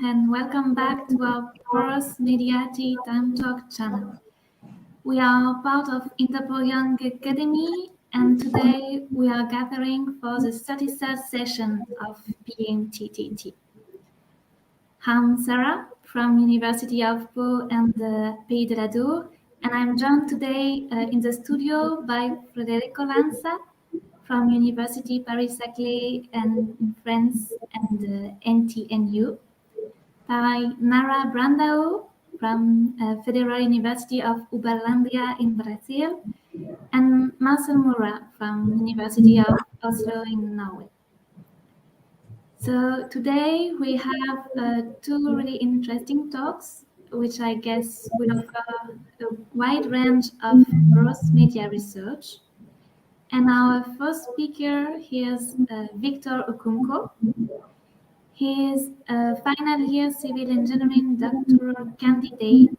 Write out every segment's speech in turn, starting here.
and welcome back to our Porous Media Tea Time Talk channel. We are part of Interpol Young Academy, and today we are gathering for the 33rd session of PMTTT. I'm Sarah from University of Pau and the Pays de la Dour, and I'm joined today in the studio by Federico Lanza from University Paris-Saclay and in France and NTNU, by Nara Brandao from Federal University of Uberlândia in Brazil, and Marcel Moura from University of Oslo in Norway. So today we have two really interesting talks, which I guess will offer a wide range of cross media research. And our first speaker is Victor Okumko. He is a final year civil engineering doctoral candidate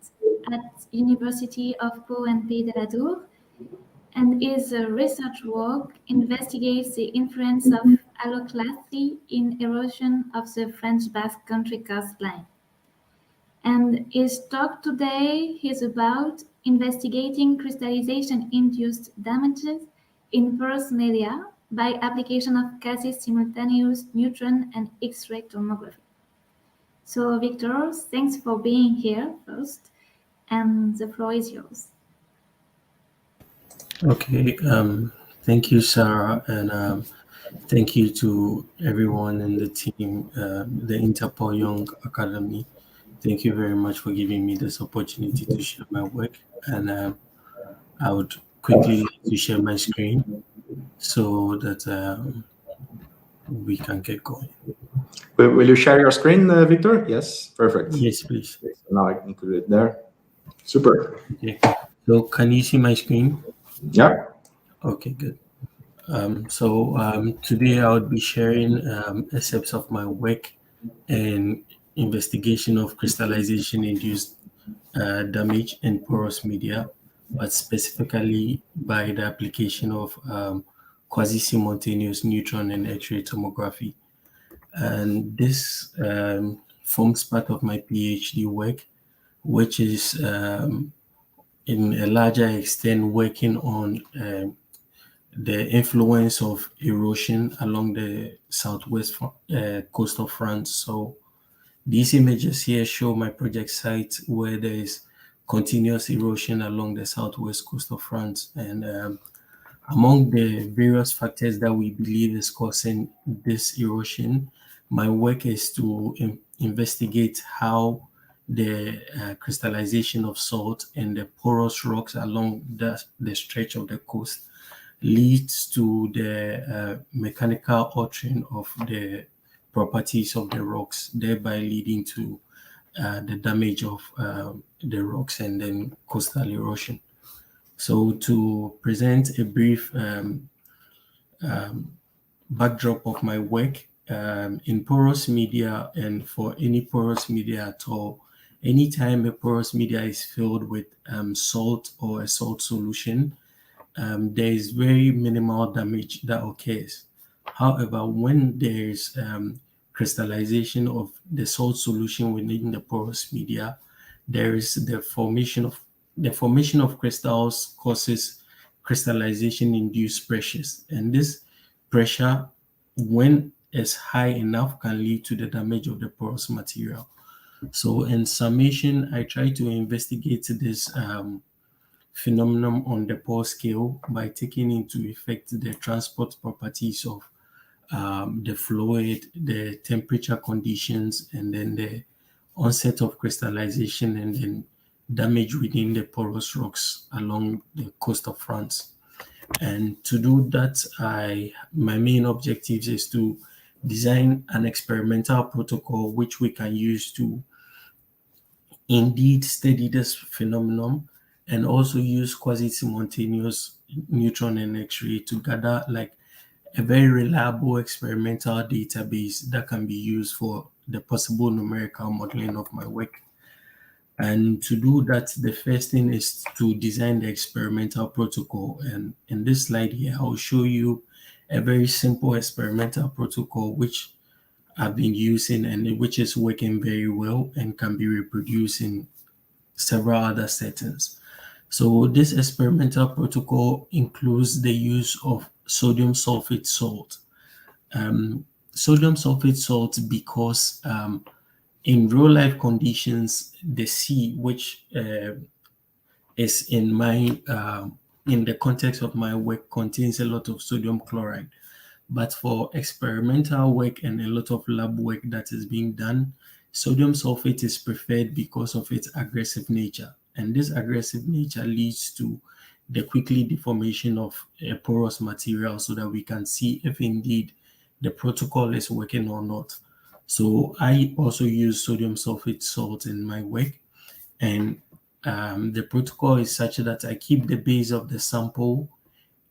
at University of Pau and Pays de la Dour, and his research work investigates the influence of alloclasty in erosion of the French Basque Country coastline. And his talk today is about investigating crystallization-induced damages in porous media by application of quasi-simultaneous neutron and X-ray tomography. So, Victor, thanks for being here first, and the floor is yours. Okay, thank you, Sarah, and thank you to everyone in the team, the Interpol Young Academy. Thank you very much for giving me this opportunity to share my work, and I would quickly like to share my screen so that we can get going. Will you share your screen, Victor? Yes, perfect. Yes, please. Now I can put it there. Super. Okay. So can you see my screen? Yeah. Okay, good. Today I would be sharing excerpts of my work and investigation of crystallization-induced damage in porous media, but specifically by the application of quasi-simultaneous neutron and X-ray tomography. And this forms part of my PhD work, which is in a larger extent working on the influence of erosion along the southwest coast of France. So these images here show my project site where there is continuous erosion along the southwest coast of France. And among the various factors that we believe is causing this erosion, my work is to investigate how the crystallization of salt and the porous rocks along the stretch of the coast leads to the mechanical altering of the properties of the rocks, thereby leading to the damage of the rocks and then coastal erosion. So to present a brief backdrop of my work, in porous media, and for any porous media at all, anytime a porous media is filled with salt or a salt solution, there is very minimal damage that occurs. However, when there is crystallization of the salt solution within the porous media, there is the formation of crystals causes crystallization-induced pressures, and this pressure, when it's high enough, can lead to the damage of the porous material. So, in summation, I try to investigate this phenomenon on the pore scale by taking into effect the transport properties of the fluid, the temperature conditions, and then the onset of crystallization and then damage within the porous rocks along the coast of France. And to do that, my main objectives is to design an experimental protocol which we can use to indeed study this phenomenon, and also use quasi-simultaneous neutron and X-ray to gather like a very reliable experimental database that can be used for the possible numerical modeling of my work. And to do that, the first thing is to design the experimental protocol. And in this slide here, I'll show you a very simple experimental protocol which I've been using and which is working very well and can be reproduced in several other settings. So this experimental protocol includes the use of sodium sulfate salt. Sodium sulfate salt because in real life conditions, the sea, which is in the context of my work, contains a lot of sodium chloride. But for experimental work and a lot of lab work that is being done, sodium sulfate is preferred because of its aggressive nature. And this aggressive nature leads to the quickly deformation of a porous material so that we can see if indeed the protocol is working or not. So I also use sodium sulfate salt in my work. And the protocol is such that I keep the base of the sample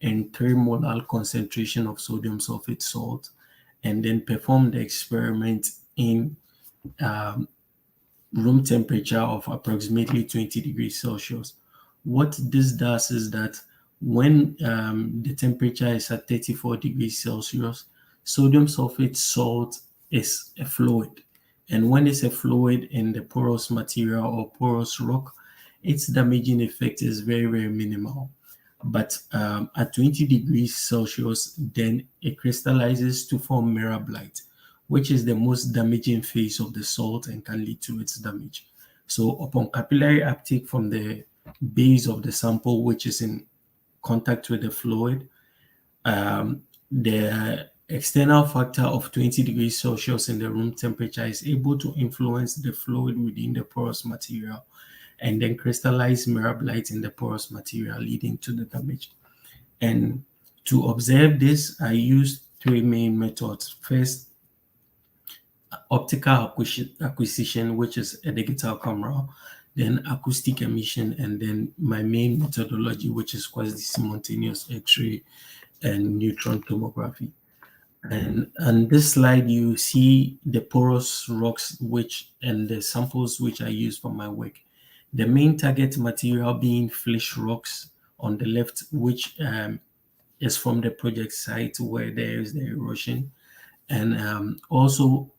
and 3 molar concentration of sodium sulfate salt, and then perform the experiment in room temperature of approximately 20 degrees Celsius. What this does is that when the temperature is at 34 degrees Celsius, sodium sulfate salt is a fluid. And when it's a fluid in the porous material or porous rock, its damaging effect is very, very minimal. But at 20 degrees Celsius, then it crystallizes to form mirablite, which is the most damaging phase of the salt and can lead to its damage. So upon capillary uptake from the base of the sample, which is in contact with the fluid, the external factor of 20 degrees Celsius in the room temperature is able to influence the fluid within the porous material and then crystallize mirablite in the porous material, leading to the damage. And to observe this, I used 3 main methods. First, optical acquisition, which is a digital camera, then acoustic emission, and then my main methodology, which is quasi-simultaneous X-ray and neutron tomography. And on this slide, you see the porous rocks and the samples which I use for my work. The main target material being flesh rocks on the left, which is from the project site where there is the erosion. And also,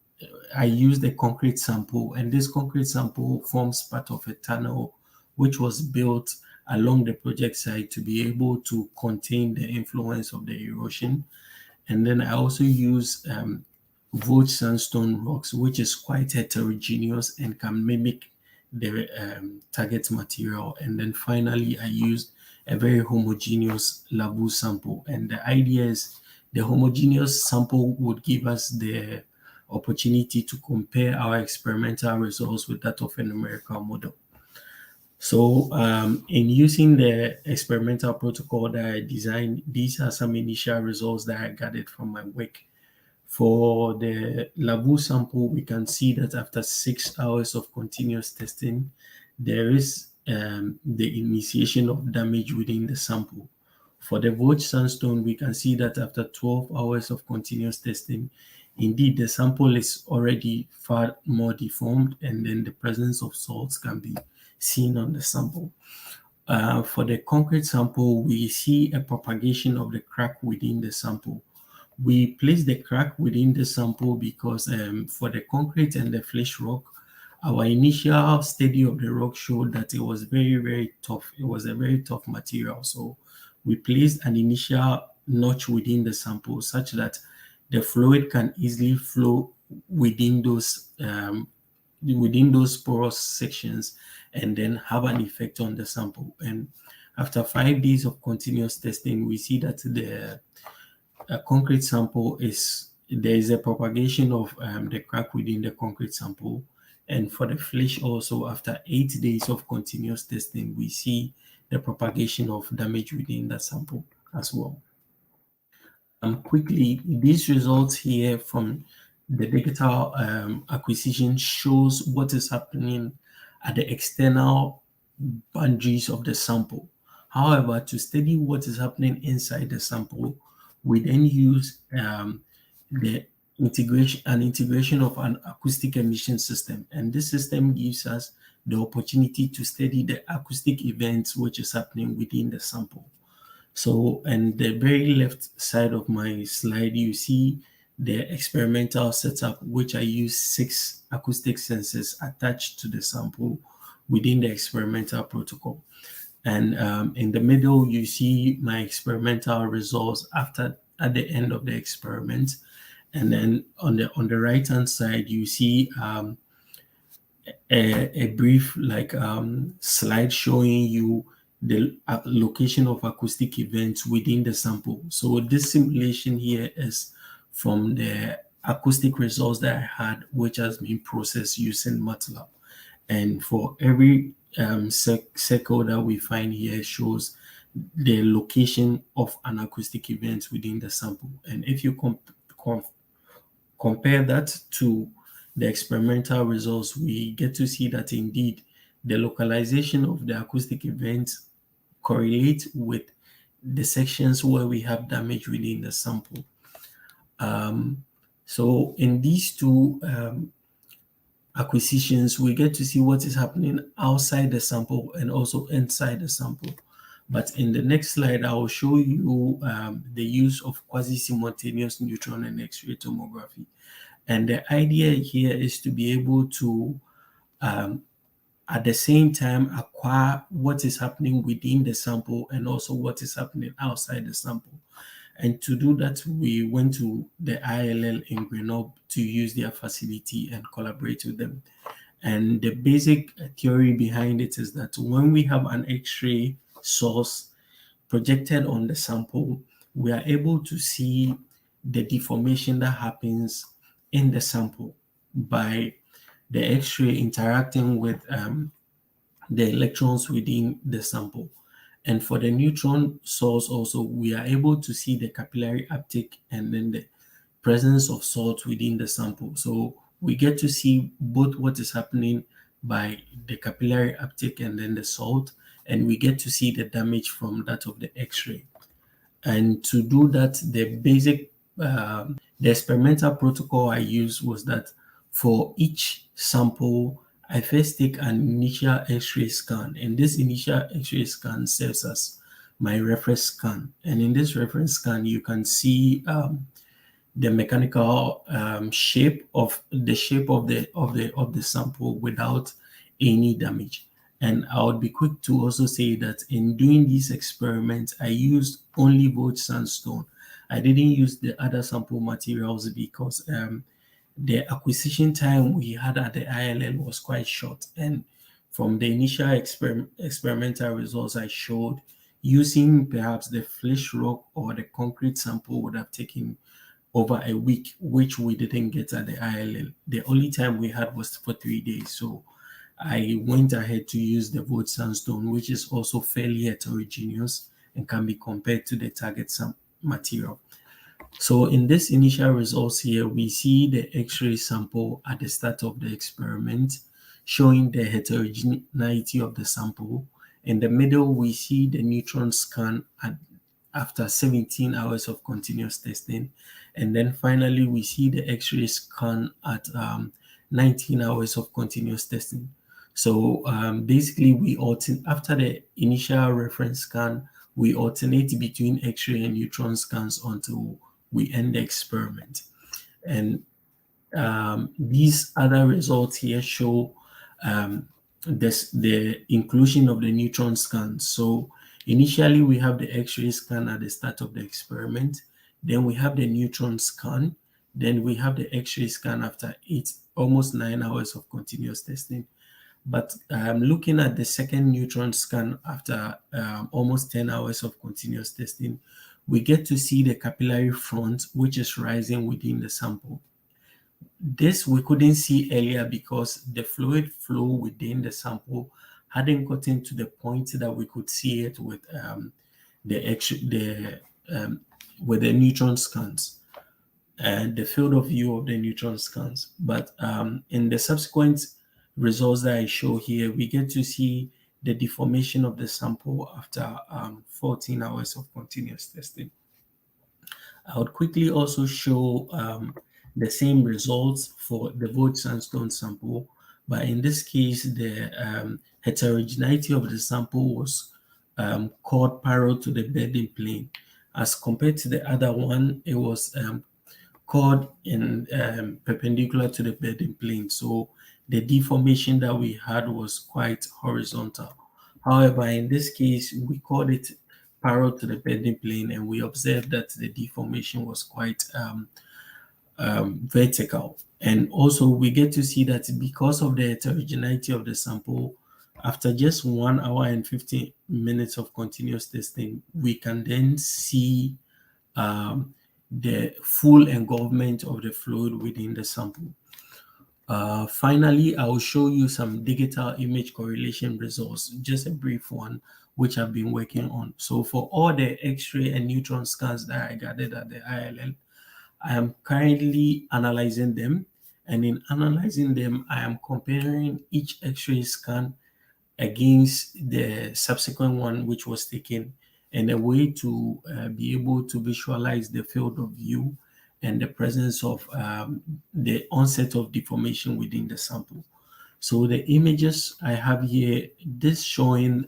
I used a concrete sample, and this concrete sample forms part of a tunnel which was built along the project site to be able to contain the influence of the erosion. And then I also use Vosges sandstone rocks, which is quite heterogeneous and can mimic the target material. And then finally, I used a very homogeneous Laval sample. And the idea is the homogeneous sample would give us the opportunity to compare our experimental results with that of a numerical model. So in using the experimental protocol that I designed, these are some initial results that I gathered from my work. For the Laval sample, we can see that after 6 hours of continuous testing, there is the initiation of damage within the sample. For the Vosges sandstone, we can see that after 12 hours of continuous testing, indeed the sample is already far more deformed, and then the presence of salts can be seen on the sample. For the concrete sample, we see a propagation of the crack within the sample. We place the crack within the sample because for the concrete and the flesh rock, our initial study of the rock showed that it was very, very tough. It was a very tough material. So we placed an initial notch within the sample such that the fluid can easily flow within those porous sections and then have an effect on the sample. And after 5 days of continuous testing, we see that the concrete sample there is a propagation of the crack within the concrete sample. And for the flesh also, after 8 days of continuous testing, we see the propagation of damage within that sample as well. Quickly, these results here from the digital acquisition shows what is happening at the external boundaries of the sample. However, to study what is happening inside the sample, we then use the integration of an acoustic emission system. And this system gives us the opportunity to study the acoustic events which is happening within the sample. So, and the very left side of my slide, you see the experimental setup, which I use 6 acoustic sensors attached to the sample within the experimental protocol. And in the middle, you see my experimental results at the end of the experiment. And then on the right hand side, you see a brief slide showing you the location of acoustic events within the sample. So this simulation here is from the acoustic results that I had, which has been processed using MATLAB. And for every circle that we find here shows the location of an acoustic event within the sample. And if you compare that to the experimental results, we get to see that indeed the localization of the acoustic events correlate with the sections where we have damage within the sample. So in these two acquisitions, we get to see what is happening outside the sample and also inside the sample. But in the next slide, I will show you the use of quasi-simultaneous neutron and X-ray tomography. And the idea here is to be able to, at the same time, acquire what is happening within the sample and also what is happening outside the sample. And to do that, we went to the ILL in Grenoble to use their facility and collaborate with them. And the basic theory behind it is that when we have an X-ray source projected on the sample, we are able to see the deformation that happens in the sample by the X-ray interacting with the electrons within the sample. And for the neutron source also, we are able to see the capillary uptake and then the presence of salt within the sample. So we get to see both what is happening by the capillary uptake and then the salt, and we get to see the damage from that of the X-ray. And to do that, the basic, the experimental protocol I used was that for each sample, I first take an initial X-ray scan, and this initial X-ray scan serves as my reference scan. And in this reference scan, you can see the mechanical shape of the sample without any damage. And I would be quick to also say that in doing these experiments, I used only Vought sandstone. I didn't use the other sample materials because the acquisition time we had at the ILL was quite short. And from the initial experimental results I showed, using perhaps the flesh rock or the concrete sample would have taken over a week, which we didn't get at the ILL. The only time we had was for 3 days. So I went ahead to use the Vought sandstone, which is also fairly heterogeneous and can be compared to the target material. So in this initial results here, we see the X-ray sample at the start of the experiment, showing the heterogeneity of the sample. In the middle, we see the neutron scan after 17 hours of continuous testing. And then finally, we see the X-ray scan at 19 hours of continuous testing. So basically, we after the initial reference scan, we alternate between X-ray and neutron scans until we end the experiment. And these other results here show the inclusion of the neutron scans. So initially we have the X-ray scan at the start of the experiment, then we have the neutron scan, then we have the X-ray scan after almost 9 hours of continuous testing. But looking at the second neutron scan after almost 10 hours of continuous testing, we get to see the capillary front, which is rising within the sample. This we couldn't see earlier because the fluid flow within the sample hadn't gotten to the point that we could see it with the neutron scans and the field of view of the neutron scans. But in the subsequent results that I show here, we get to see the deformation of the sample after 14 hours of continuous testing. I would quickly also show the same results for the Vought sandstone sample, but in this case, the heterogeneity of the sample was called parallel to the bedding plane. As compared to the other one, it was chord in perpendicular to the bedding plane. So the deformation that we had was quite horizontal. However, in this case, we chord it parallel to the bedding plane, and we observed that the deformation was quite vertical. And also, we get to see that because of the heterogeneity of the sample, after just 1 hour and 15 minutes of continuous testing, we can then see the full engulfment of the fluid within the sample. Finally, I will show you some digital image correlation results, just a brief one, which I've been working on. So for all the X-ray and neutron scans that I gathered at the ILL, I am currently analyzing them. And in analyzing them, I am comparing each X-ray scan against the subsequent one which was taken, and a way to be able to visualize the field of view and the presence of the onset of deformation within the sample. So the images I have here, this showing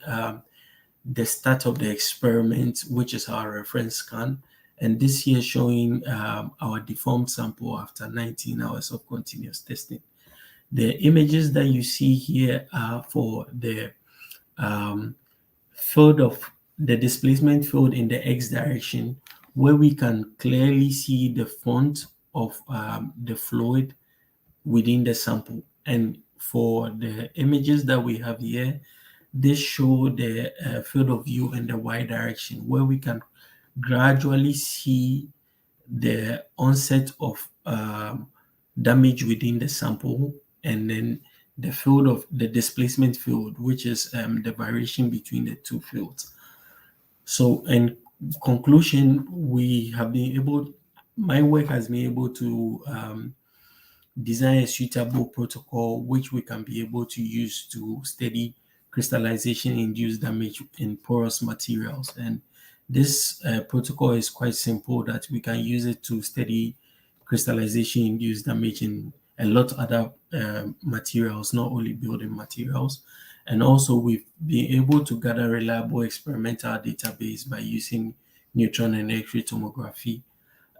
the start of the experiment, which is our reference scan, and this here showing our deformed sample after 19 hours of continuous testing. The images that you see here are for the field of the displacement field in the X direction, where we can clearly see the font of the fluid within the sample. And for the images that we have here, they show the field of view in the Y direction, where we can gradually see the onset of damage within the sample, and then the field of the displacement field, which is the variation between the two fields. So in conclusion, we have been able, my work has been able to design a suitable protocol which we can be able to use to study crystallization-induced damage in porous materials. And this protocol is quite simple, that we can use it to study crystallization-induced damage in a lot of other materials, not only building materials. And also we've been able to gather reliable experimental database by using neutron and X-ray tomography.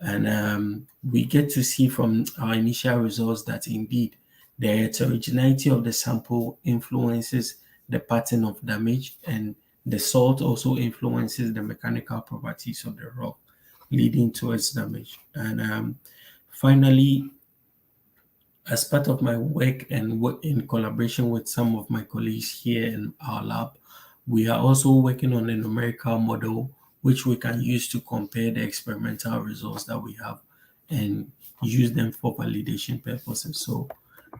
And we get to see from our initial results that indeed the heterogeneity of the sample influences the pattern of damage, and the salt also influences the mechanical properties of the rock, leading to its damage. And finally, as part of my work and work in collaboration with some of my colleagues here in our lab, we are also working on a numerical model which we can use to compare the experimental results that we have and use them for validation purposes. So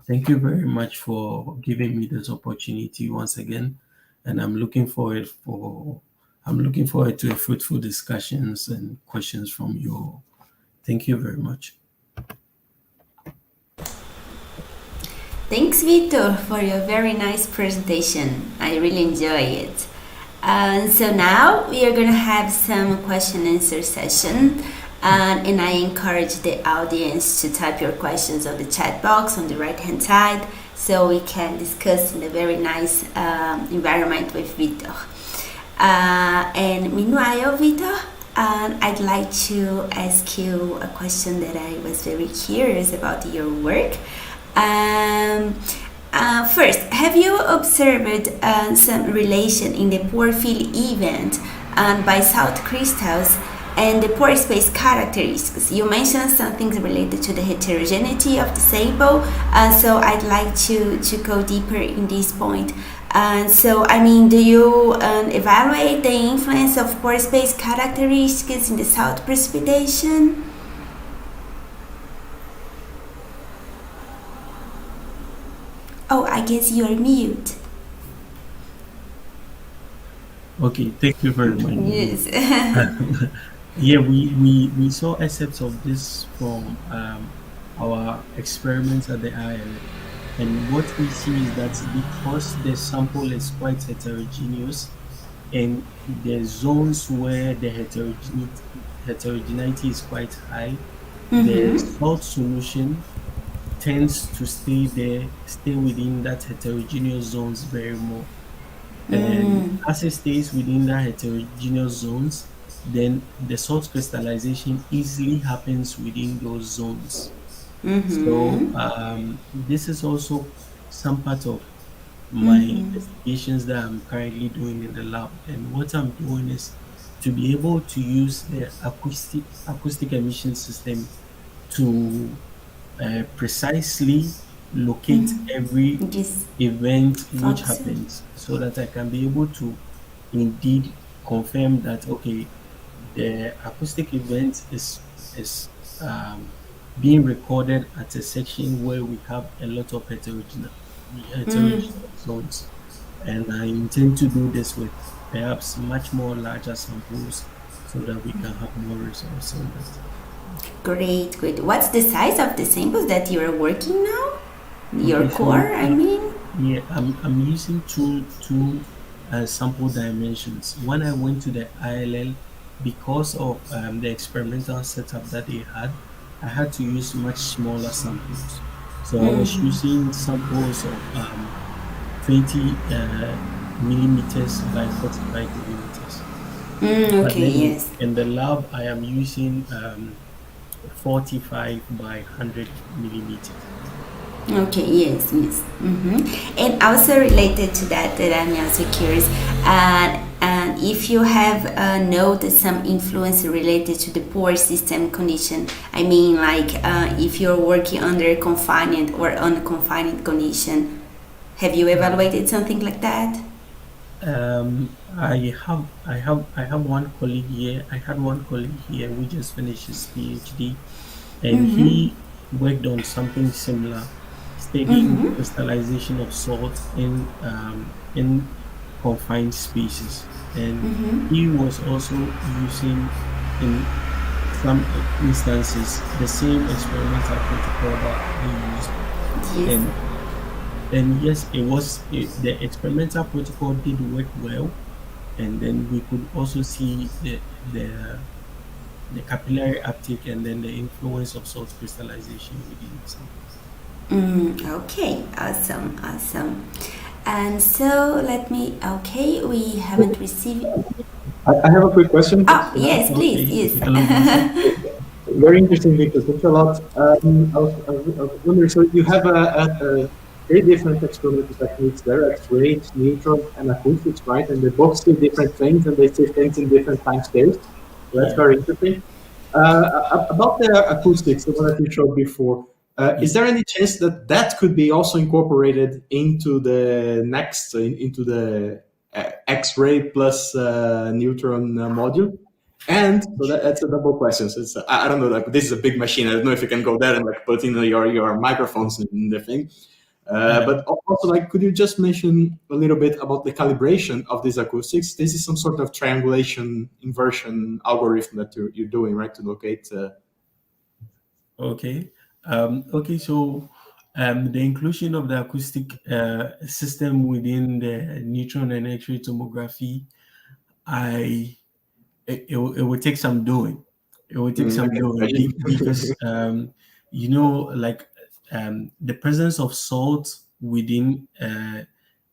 thank you very much for giving me this opportunity once again, and I'm looking forward to a fruitful discussions and questions from you all. Thank you very much. Thanks, Victor, for your very nice presentation. I really enjoy it. So now we are going to have some question and answer session. And I encourage the audience to type your questions on the chat box on the right hand side, so we can discuss in a very nice environment with Victor. And meanwhile, Victor, I'd like to ask you a question that I was very curious about your work. First, have you observed some relation in the pore field event by salt crystals and the pore space characteristics? You mentioned some things related to the heterogeneity of the sample, so I'd like to go deeper in this point. So, I mean, do you evaluate the influence of pore space characteristics in the salt precipitation? Oh, I guess you're mute. Okay, thank you very much. Yes. Yeah, we saw excerpts of this from our experiments at the ILM. And what we see is that because the sample is quite heterogeneous, and the zones where the heterogeneity is quite high, the salt solution tends to stay within that heterogeneous zones very more. And as it stays within that heterogeneous zones, then the salt crystallization easily happens within those zones. So Mm-hmm. this is also some part of my Mm-hmm. investigations that I'm currently doing in the lab. And what I'm doing is to be able to use the acoustic emission system to precisely locate every Just event which focusing. happens, so that I can be able to indeed confirm that okay, the acoustic event is being recorded at a section where we have a lot of heterogeneous zones, and I intend to do this with perhaps much more larger samples so that we can have more results on that. Great, great. What's the size of the samples that you are working now? Your Okay, core, so I mean. yeah, I'm using two sample dimensions. When I went to the ILL, because of the experimental setup that they had, I had to use much smaller samples. So I was using samples of 20 millimeters by 45 millimeters. But Okay, then yes. in the lab, I am using 45 by 100 millimeters. Okay, yes, yes. And also related to that, that I'm also curious, and if you have noticed some influence related to the pore system condition, I mean, like if you're working under confined or unconfined condition, have you evaluated something like that? I have one colleague here. I had one colleague here who just finished his PhD, and he worked on something similar, studying crystallization of salt in confined spaces. And he was also using in some instances the same experimental protocol that I used. Yes. And yes, the experimental protocol did work well, and then we could also see the capillary uptake and then the influence of salt crystallization within the sample. Okay, awesome, awesome. And so let me, okay, we haven't received. I have a quick question. Oh, yes, please, Okay, yes. okay. Hello, Vincent. Very interesting, Victor. Thanks a lot. I was wondering, so you have a very different experimental techniques there, X-rays, neutrons, and acoustics, right? And they both say different things, and they say things in different time scales. So that's Yeah, very interesting. About the acoustics, the one that you showed before, yeah. is there any chance that that could be also incorporated into the next, into the X-ray plus neutron module? And so that's a double question. So it's, I don't know, like this is a big machine. I don't know if you can go there and like put in your microphones in the thing. Yeah. But also, like, could you just mention a little bit about the calibration of these acoustics? This is some sort of triangulation inversion algorithm that you're doing, right, to locate. Okay. Okay. So, the inclusion of the acoustic system within the neutron and X-ray tomography, I it will take some doing. It will take I some can doing because imagine. like the presence of salt within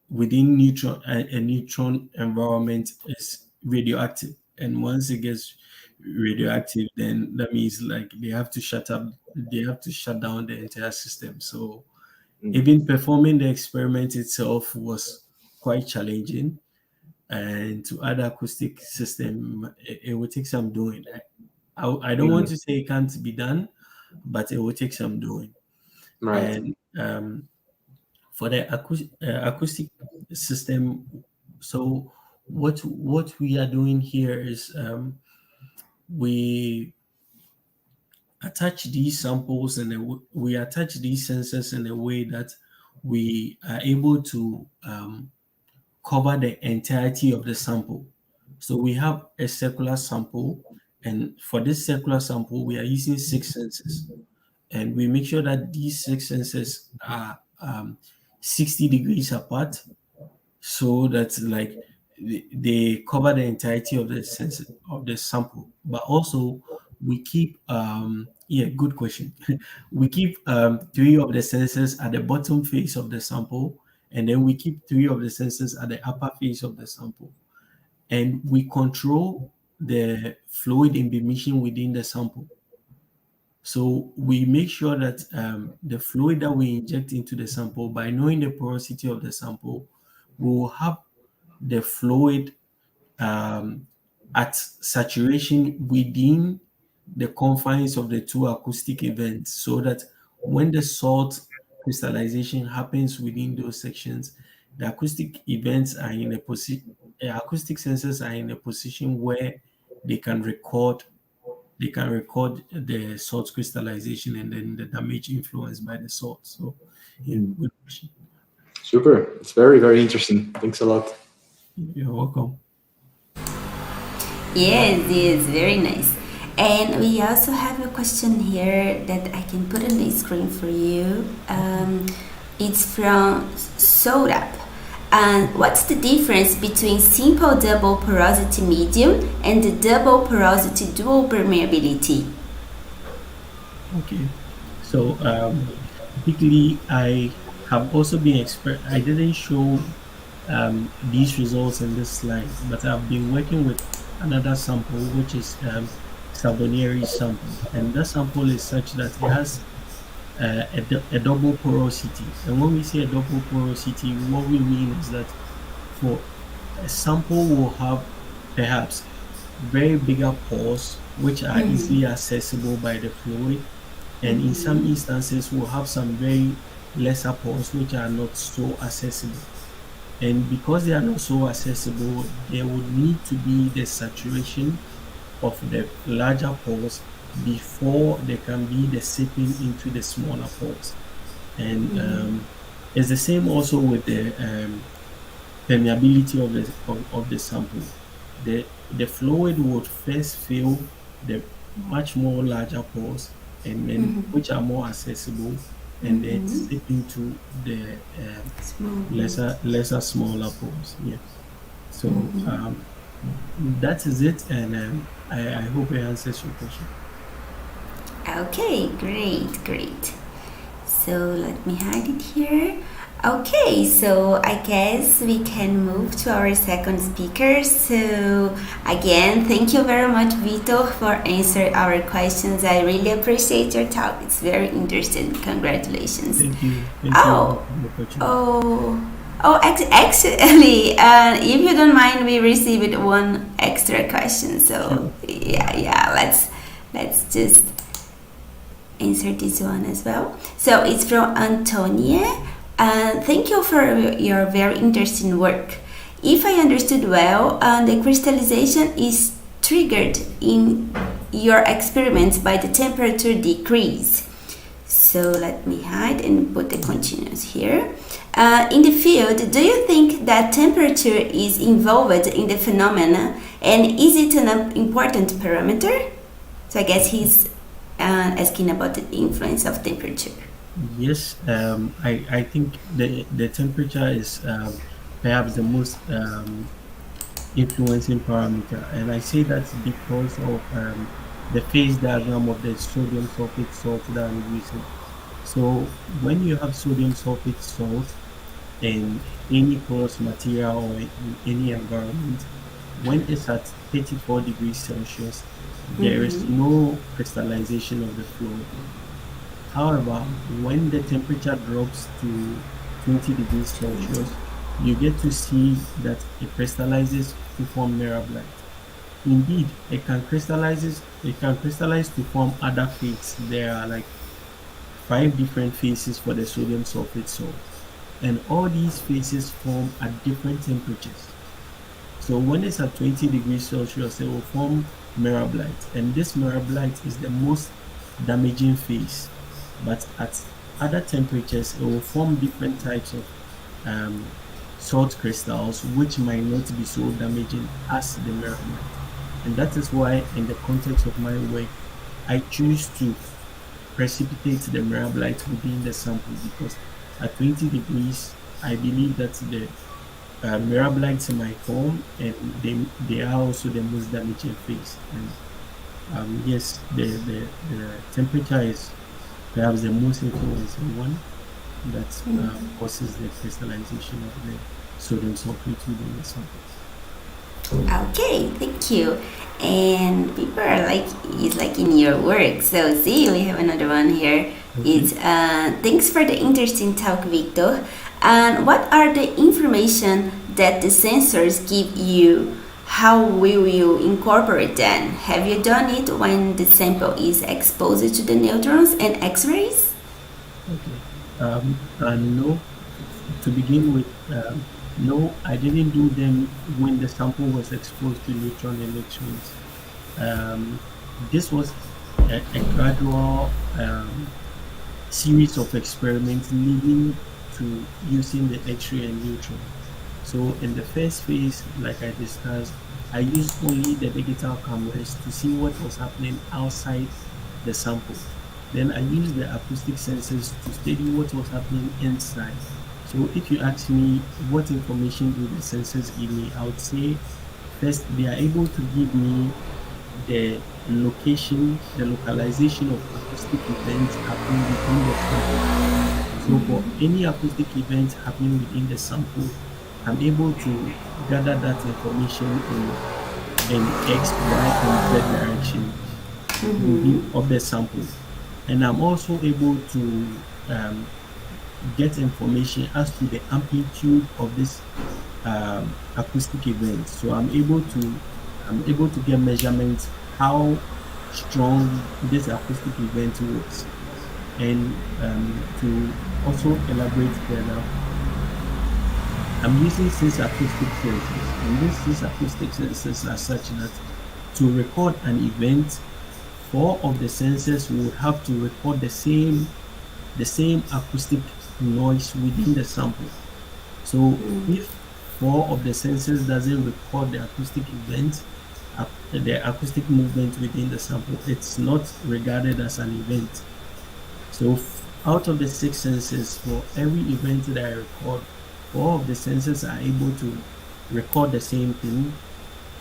neutron a neutron environment is radioactive, and once it gets radioactive, then that means like they have to shut down the entire system. So even performing the experiment itself was quite challenging, and to add acoustic system, it will take some doing. I don't want Mm, to say it can't be done, but it will take some doing. right. And for the acoustic system, so what we are doing here is we attach these samples and we attach these sensors in a way that we are able to cover the entirety of the sample. So we have a circular sample, and for this circular sample, we are using 6 sensors, and we make sure that these 6 sensors are 60 degrees apart, so that like they cover the entirety of the sense of the sample. But also we keep yeah, good question. We keep 3 of the sensors at the bottom face of the sample, and then we keep 3 of the sensors at the upper face of the sample, and we control the fluid in emission within the sample. So we make sure that the fluid that we inject into the sample, by knowing the porosity of the sample, we will have the fluid at saturation within the confines of the two acoustic events, so that when the salt crystallization happens within those sections, the acoustic events are in a position, acoustic sensors are in a position where they can record the salt crystallization and then the damage influenced by the salt. So yeah, good question. Super. It's very, very interesting. Thanks a lot. You're welcome. Yes, very nice. And we also have a question here that I can put on the screen for you. It's from Sorap. And what's the difference between simple double porosity medium and the double porosity dual permeability? Okay. So typically, I have also been I didn't show these results in this slide, but I've been working with another sample, which is Bouznari sample, and that sample is such that it has a double porosity. And when we say a double porosity, what we mean is that for a sample will have perhaps very bigger pores, which are easily accessible by the fluid, and in some instances we'll have some very lesser pores which are not so accessible. And because they are not so accessible, there would need to be the saturation of the larger pores before there can be the seeping into the smaller pores. And it's the same also with the permeability of the sample. The fluid would first fill the much more larger pores, and then which are more accessible, and then seep into the lesser smaller pores. Yeah. So that is it, and I hope it answers your question. Okay, great. So let me hide it here. Okay, so I guess we can move to our second speaker. So again, thank you very much, Vitor, for answering our questions. I really appreciate your talk. It's very interesting. Congratulations. Thank you. Actually, if you don't mind, we received one extra question. So yeah, let's just answer this one as well. So it's from Antonia. Thank you for your very interesting work. If I understood well, the crystallization is triggered in your experiments by the temperature decrease. So let me hide and put the continuous here. In the field, do you think that temperature is involved in the phenomena, and is it an important parameter? So I guess he's asking about the influence of temperature. Yes, I think the temperature is perhaps the most influencing parameter, and I say that because of the phase diagram of the sodium sulfate salt that I'm using. So when you have sodium sulfate salt in any porous material or in any environment, when it's at 34 degrees Celsius, there is no crystallization of the fluid. However, when the temperature drops to 20 degrees Celsius, you get to see that it crystallizes to form mirabilite. Indeed, it can crystallize to form other phases. There are like 5 different phases for the sodium sulfate salt, and all these phases form at different temperatures. So when it's at 20 degrees Celsius, it will form mirabilite, and this mirabilite is the most damaging phase. But at other temperatures, it will form different types of salt crystals, which might not be so damaging as the mirabilite. And that is why, in the context of my work, I choose to precipitate the mirabilite within the sample, because at 20 degrees, I believe that the mirabilites might form, and they are also the most damaging phase. And yes, the temperature is perhaps the most influencing one that causes the crystallization of the sodium sulfate within the sample. Okay, thank you. and people are like, it's like in your work. So see, we have another one here. It's thanks for the interesting talk, Victor. And what are the information that the sensors give you? How will you incorporate them? Have you done it when the sample is exposed to the neutrons and X-rays? Okay. No. To begin with, no, I didn't do them when the sample was exposed to neutron electrons. This was a gradual series of experiments leading to using the X-ray and neutron. So in the first phase, like I discussed, I used only the digital cameras to see what was happening outside the sample. Then I used the acoustic sensors to study what was happening inside. So if you ask me what information do the sensors give me, I would say first they are able to give me the location, the localization of acoustic events happening within the sample. So for any acoustic event happening within the sample, I'm able to gather that information in X, Y, and Z direction of the sample. And I'm also able to get information as to the amplitude of this acoustic event. So I'm able to get measurements how strong this acoustic event was. And to also elaborate further, I'm using 6 acoustic sensors, and these 6 acoustic sensors are such that to record an event, 4 of the sensors will have to record the same acoustic noise within the sample. So if 4 of the sensors doesn't record the acoustic event, the acoustic movement within the sample, it's not regarded as an event. So out of the 6 sensors, for every event that I record, 4 of the sensors are able to record the same thing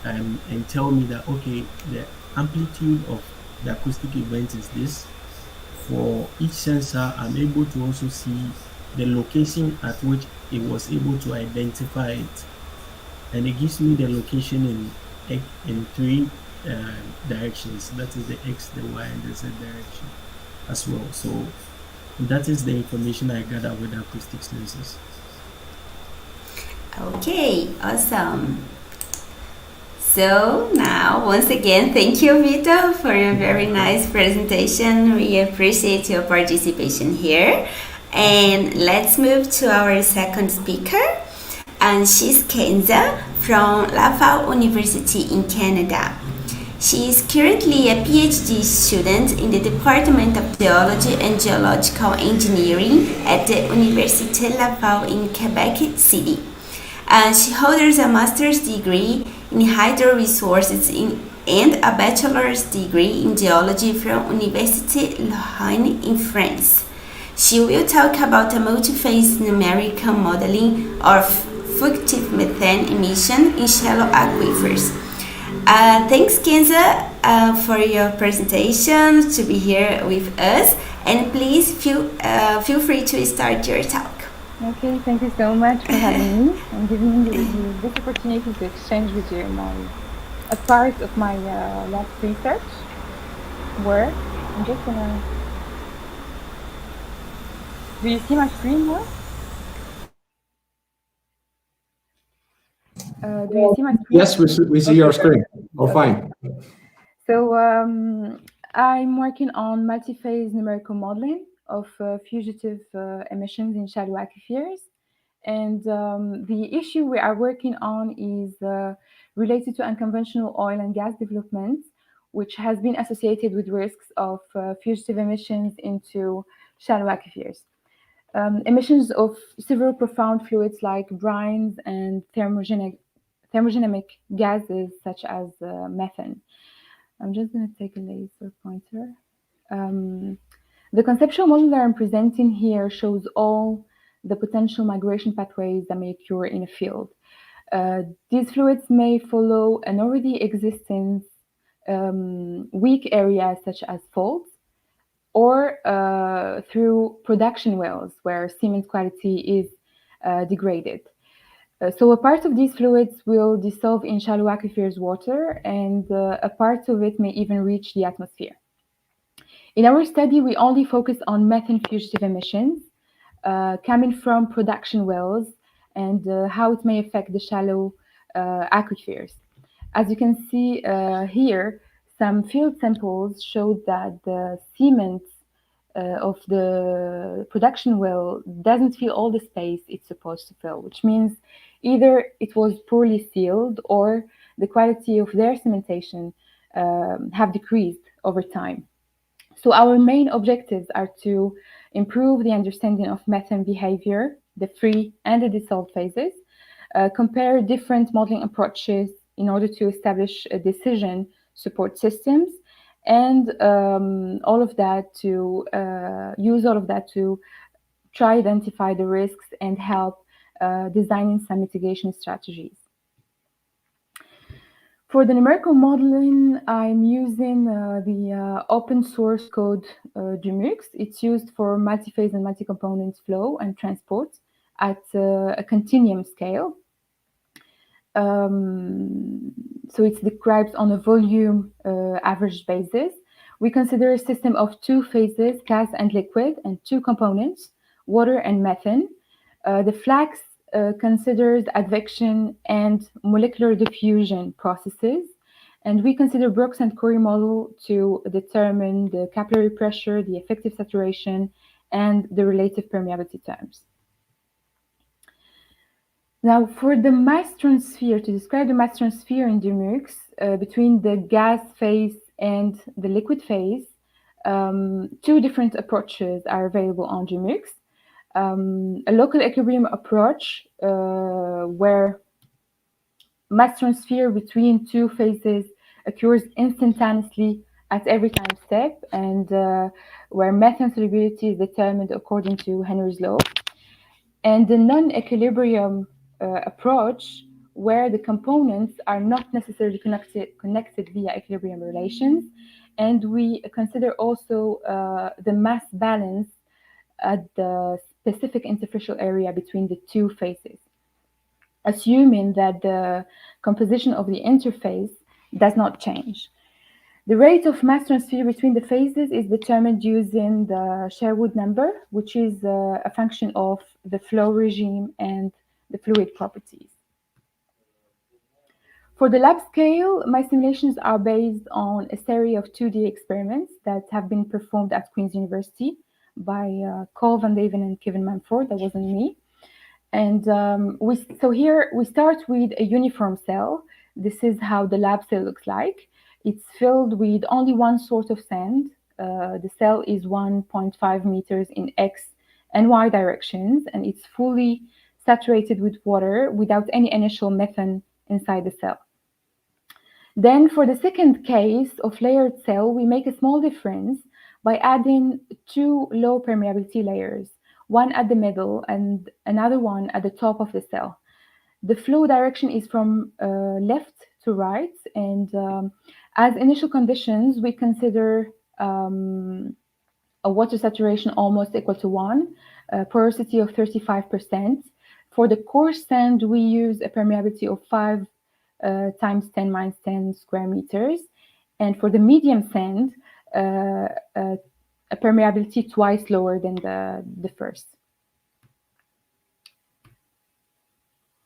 and tell me that, okay, the amplitude of the acoustic event is this. For each sensor, I'm able to also see the location at which it was able to identify it. And it gives me the location in 3 directions. That is the X, the Y, and the Z direction as well. So that is the information I gather with acoustic sensors. Okay, awesome. So now, once again, thank you, Vito, for your very nice presentation. We appreciate your participation here. And let's move to our second speaker. And she's Kenza from Laval University in Canada. She is currently a PhD student in the Department of Geology and Geological Engineering at the Université Laval in Quebec City. She holds a master's degree in hydro resources and a bachelor's degree in geology from Université Laval in France. She will talk about a multi-phase numerical modeling of fugitive methane emission in shallow aquifers. Thanks, Kenza, for your presentation, to be here with us, and please feel free to start your talk. Okay, thank you so much for having me and giving me this opportunity to exchange with you a part of my last research work. I'm just gonna. Do you see my screen now? Do you see my screen? Yes, we see your screen. Oh, fine. So I'm working on multi-phase numerical modeling of fugitive emissions in shallow aquifers. And the issue we are working on is related to unconventional oil and gas development, which has been associated with risks of fugitive emissions into shallow aquifers. Emissions of several profound fluids like brines and thermogenic gases such as methane. I'm just going to take a laser pointer. The conceptual model that I'm presenting here shows all the potential migration pathways that may occur in a field. These fluids may follow an already existing weak area such as faults, or through production wells where cement quality is degraded. So a part of these fluids will dissolve in shallow aquifers water, and a part of it may even reach the atmosphere. In our study, we only focus on methane fugitive emissions coming from production wells and how it may affect the shallow aquifers. As you can see here, some field samples showed that the cement of the production well doesn't fill all the space it's supposed to fill, which means either it was poorly sealed or the quality of their cementation have decreased over time. So our main objectives are to improve the understanding of methane behavior, the free and the dissolved phases, compare different modeling approaches in order to establish a decision support systems, and all of that to use all of that to try identify the risks and help designing some mitigation strategies. For the numerical modeling, I'm using the open source code Dumux. It's used for multi-phase and multi-component flow and transport at a continuum scale. So it's described on a volume average basis. We consider a system of two phases, gas and liquid, and two components, water and methane. The flags considers advection and molecular diffusion processes. And we consider Brooks and Corey model to determine the capillary pressure, the effective saturation, and the relative permeability terms. Now, for the mass transfer, to describe the mass transfer in Dumux between the gas phase and the liquid phase, two different approaches are available on Dumux. A local equilibrium approach where mass transfer between two phases occurs instantaneously at every time step, and where methane solubility is determined according to Henry's law. And the non-equilibrium approach, where the components are not necessarily connected via equilibrium relations, and we consider also the mass balance at the specific interfacial area between the two phases, assuming that the composition of the interface does not change. The rate of mass transfer between the phases is determined using the Sherwood number, which is a function of the flow regime and the fluid properties. For the lab scale, my simulations are based on a series of 2D experiments that have been performed at Queen's University by Cole Van Deven and Kevin Manford. That wasn't me. And so here we start with a uniform cell. This is how the lab cell looks like. It's filled with only one sort of sand. The cell is 1.5 meters in X and Y directions, and it's fully saturated with water without any initial methane inside the cell. Then for the second case of layered cell, we make a small difference by adding two low permeability layers, one at the middle and another one at the top of the cell. The flow direction is from left to right, and as initial conditions, we consider a water saturation almost equal to 1, porosity of 35%. For the coarse sand, we use a permeability of 5 times 10 minus 10 square meters. And for the medium sand, a permeability twice lower than the first.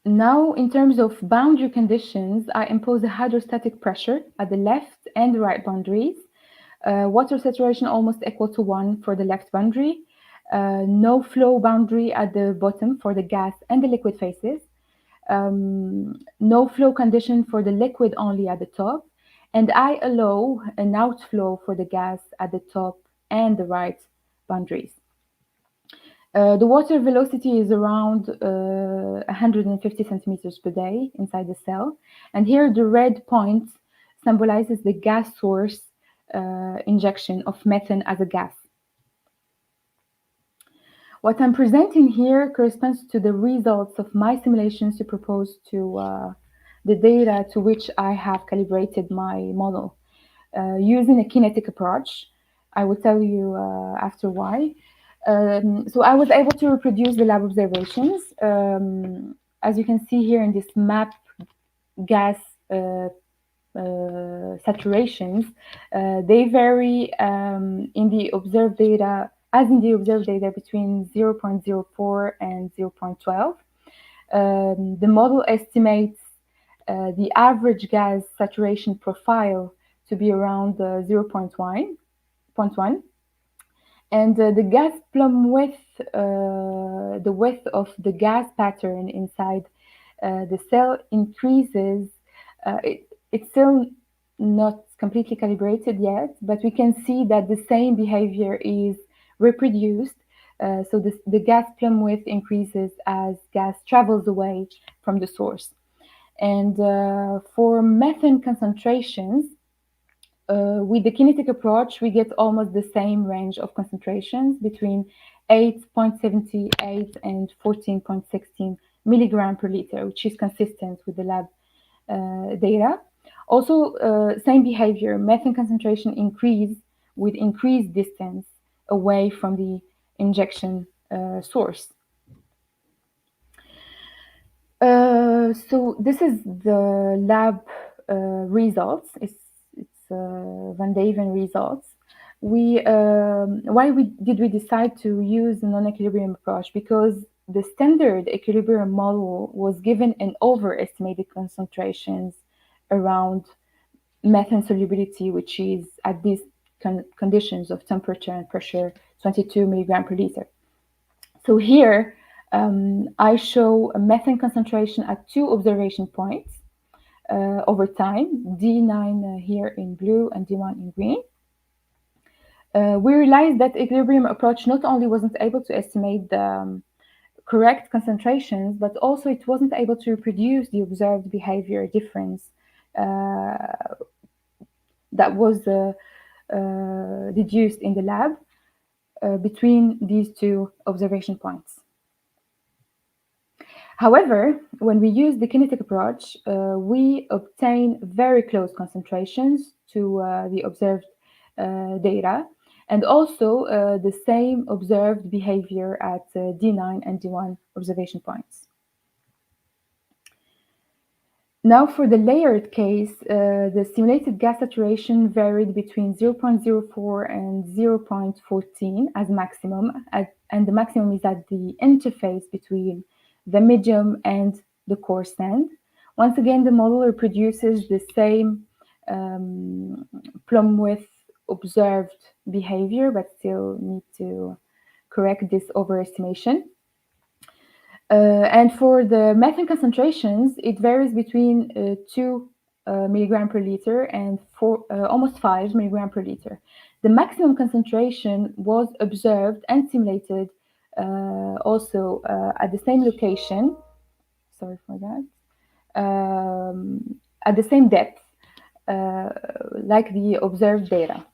Now, in terms of boundary conditions, I impose a hydrostatic pressure at the left and the right boundaries. Water saturation almost equal to 1 for the left boundary. No flow boundary at the bottom for the gas and the liquid phases. No flow condition for the liquid only at the top. And I allow an outflow for the gas at the top and the right boundaries. The water velocity is around 150 centimeters per day inside the cell. And here the red point symbolizes the gas source injection of methane as a gas. What I'm presenting here corresponds to the results of my simulations to propose to the data to which I have calibrated my model using a kinetic approach. I will tell you after why. So I was able to reproduce the lab observations as you can see here in this map, gas saturations, they vary in the observed data, between 0.04 and 0.12. The model estimates the average gas saturation profile to be around 0.1, and the gas plumb width, the width of the gas pattern inside the cell increases. It's still not completely calibrated yet, but we can see that the same behavior is reproduced. So the gas plumb width increases as gas travels away from the source. And for methane concentrations, with the kinetic approach, we get almost the same range of concentrations between 8.78 and 14.16 milligram per liter, which is consistent with the lab data. Also, same behavior, methane concentration increase with increased distance away from the injection source. So this is the lab results. It's Van Deven results. Why did we decide to use a non-equilibrium approach? Because the standard equilibrium model was given an overestimated concentrations around methane solubility, which is at these conditions of temperature and pressure 22 milligram per liter. So here I show a methane concentration at 2 observation points over time, D9 here in blue and D1 in green. We realized that equilibrium approach not only wasn't able to estimate the correct concentrations, but also it wasn't able to reproduce the observed behavior difference that was deduced in the lab between these 2 observation points. However, when we use the kinetic approach, we obtain very close concentrations to the observed data, and also the same observed behavior at D9 and D1 observation points. Now for the layered case, the simulated gas saturation varied between 0.04 and 0.14 as maximum, and the maximum is at the interface between the medium and the core sand. Once again, the model reproduces the same plumb width observed behavior, but still need to correct this overestimation. And for the methane concentrations, it varies between 2 milligram per liter and almost 5 milligram per liter. The maximum concentration was observed and simulated also at the same location. Sorry for that. At the same depth, like the observed data.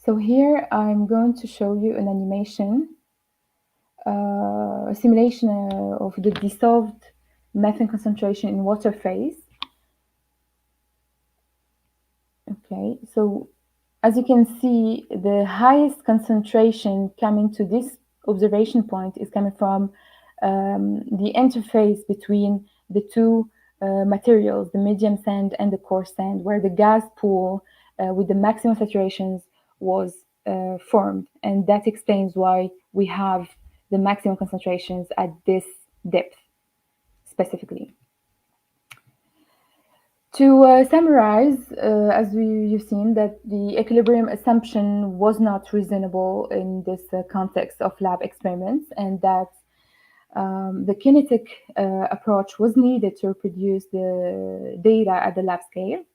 So here I'm going to show you an animation, a simulation of the dissolved methane concentration in water phase. Okay, so as you can see, the highest concentration coming to this observation point is coming from the interface between the 2 materials, the medium sand and the coarse sand, where the gas pool with the maximum saturations was formed. And that explains why we have the maximum concentrations at this depth specifically. To summarize, as you've seen, that the equilibrium assumption was not reasonable in this context of lab experiments, and that the kinetic approach was needed to reproduce the data at the lab scale.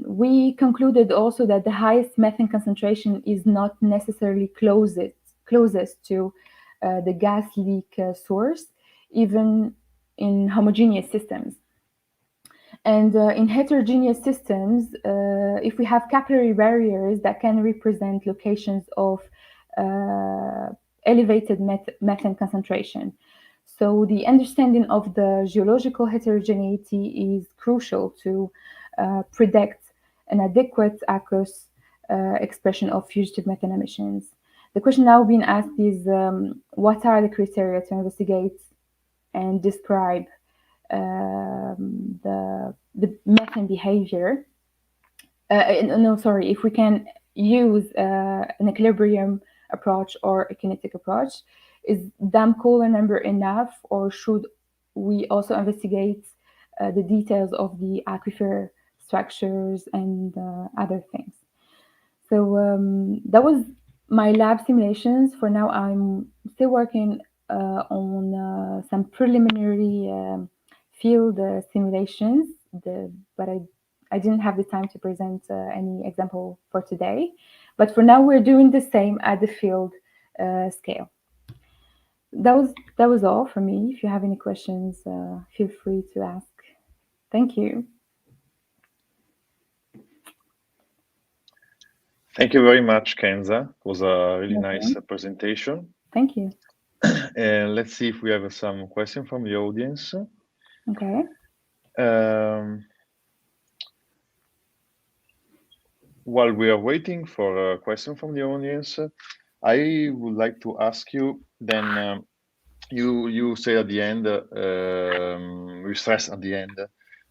We concluded also that the highest methane concentration is not necessarily closest to the gas leak source, even in homogeneous systems. And in heterogeneous systems, if we have capillary barriers that can represent locations of elevated methane concentration. So the understanding of the geological heterogeneity is crucial to predict an adequate aqueous expression of fugitive methane emissions. The question now being asked is what are the criteria to investigate and describe the methane behavior? No, sorry, if we can use an equilibrium approach or a kinetic approach. Is dam Kohler number enough, or should we also investigate the details of the aquifer structures and other things? So that was my lab simulations. For now, I'm still working on some preliminary field simulations, but I didn't have the time to present any example for today. But for now, we're doing the same at the field scale. That was all for me. If you have any questions, feel free to ask. Thank you. Thank you very much, Kenza. It was a really nice presentation. Thank you. And let's see if we have some question from the audience. Okay. While we are waiting for a question from the audience, I would like to ask you then, you say at the end, we stress at the end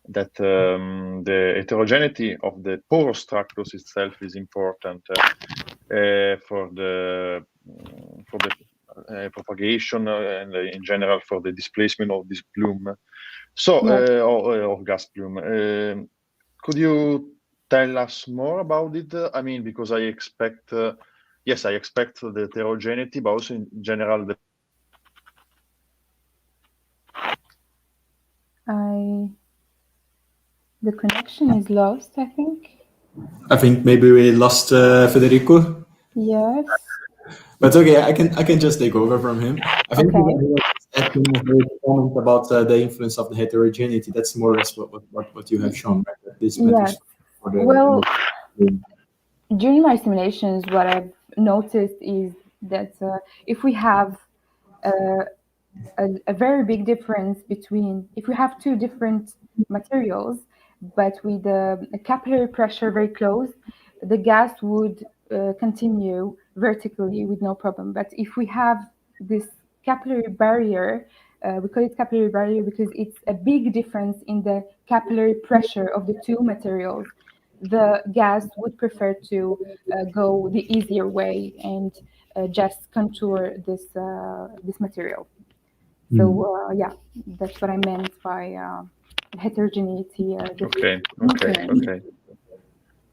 that the heterogeneity of the porous structures itself is important for the propagation and in general for the displacement of this plume. So, of gas plume. Could you tell us more about it? I mean, because I expect, yes, I expect the heterogeneity, but also in general the. The connection is lost, I think. I think maybe we lost Federico. Yes. But okay, I can just take over from him. I think he was asking a very comment about the influence of the heterogeneity. That's more or less what you have shown, right? This yes. Well, during my simulations, what I've noticed is that if we have a very big difference between, if we have two different materials, but with a capillary pressure very close, the gas would continue vertically with no problem. But if we have this capillary barrier, we call it capillary barrier because it's a big difference in the capillary pressure of the two materials. The gas would prefer to go the easier way and just contour this material. So yeah, that's what I meant by heterogeneity. Okay.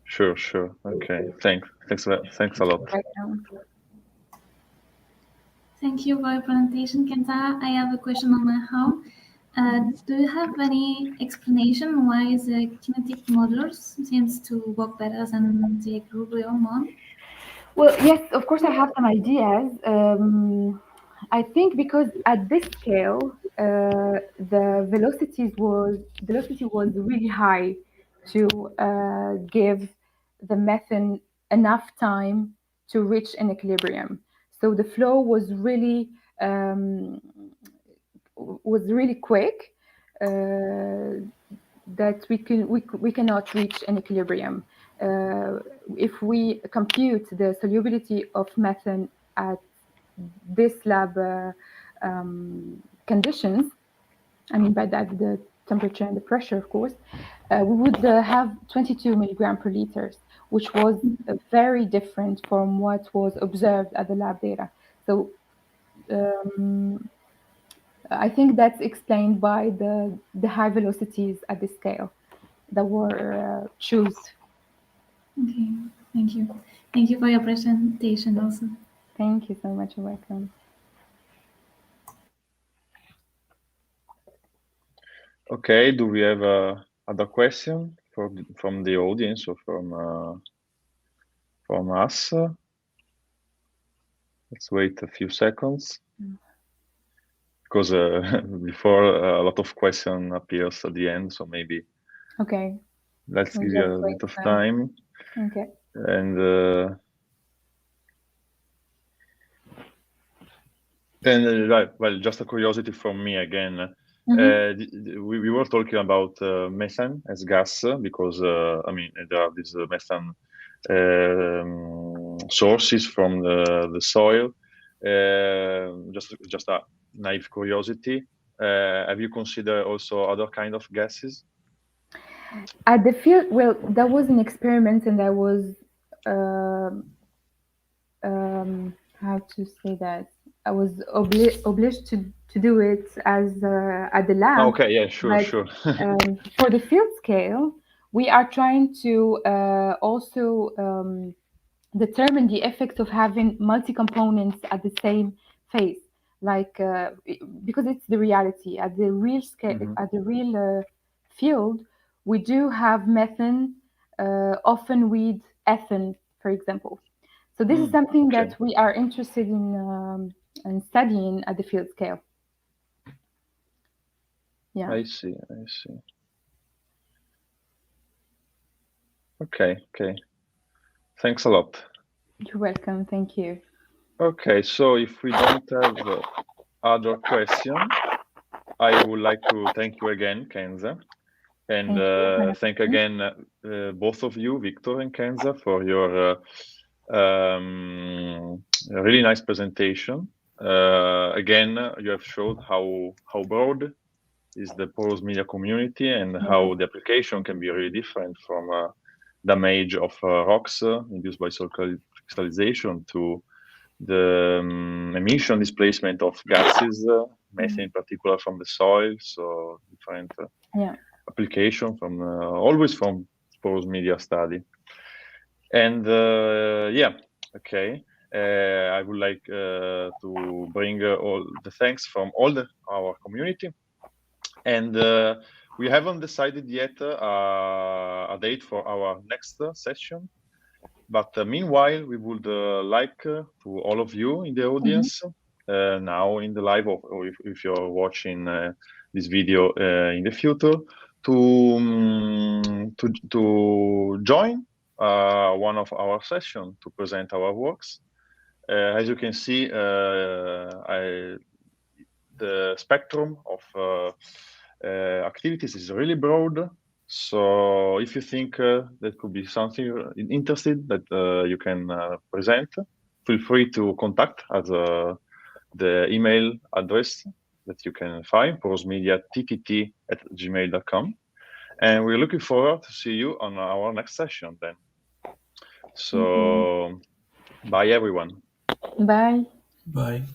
Sure. Okay. Thanks a lot. Thank you for your presentation, Kenza. I have a question on my own. Do you have any explanation why the kinetic models seems to work better than the equilibrium one? Well, yes, of course I have some ideas. I think because at this scale, the velocity was really high to give the methane enough time to reach an equilibrium. So the flow was really quick. That we cannot reach an equilibrium. If we compute the solubility of methane at this lab conditions, I mean by that the temperature and the pressure, of course, we would have 22 milligram per liter, which was very different from what was observed at the lab data. So I think that's explained by the high velocities at this scale that were chosen. Okay, thank you. Thank you for your presentation also. Thank you so much. You're welcome. Okay, do we have other question from the audience or from us? Let's wait a few seconds. Because before a lot of question appears at the end, so maybe let's give you a bit of time. Okay. And well, just a curiosity from me again. We were talking about methane as gas because I mean there are these methane sources from the soil. Just a naive curiosity. Have you considered also other kind of gases? At the field, well, that was an experiment, and I was how to say that, I was obliged to do it as at the lab. Okay, yeah, sure, But sure. for the field scale, we are trying to also determine the effect of having multi-components at the same phase, like because it's the reality at the real scale, at the real field. We do have methane, often with ethane, for example. So this is something okay. that we are interested in studying at the field scale. Yeah. I see. Okay. Thanks a lot. You're welcome. Thank you. Okay, so if we don't have other questions, I would like to thank you again, Kenza, and thank again both of you, Victor and Kenza, for your really nice presentation. Again, you have showed how broad is the porous media community and how the application can be really different from damage of rocks induced by soil crystallization to the emission displacement of gases, methane in particular from the soil, so different application from always from porous media study. And okay. I would like to bring all the thanks from all our community. And we haven't decided yet a date for our next session. But meanwhile, we would like to all of you in the audience now in the live, or if you're watching this video in the future, to join one of our sessions to present our works. As you can see, the spectrum of activities is really broad. So if you think that could be something interested that you can present, feel free to contact at the email address that you can find, porosmediattt@gmail.com. And we're looking forward to see you on our next session then. So bye everyone. Bye. Bye.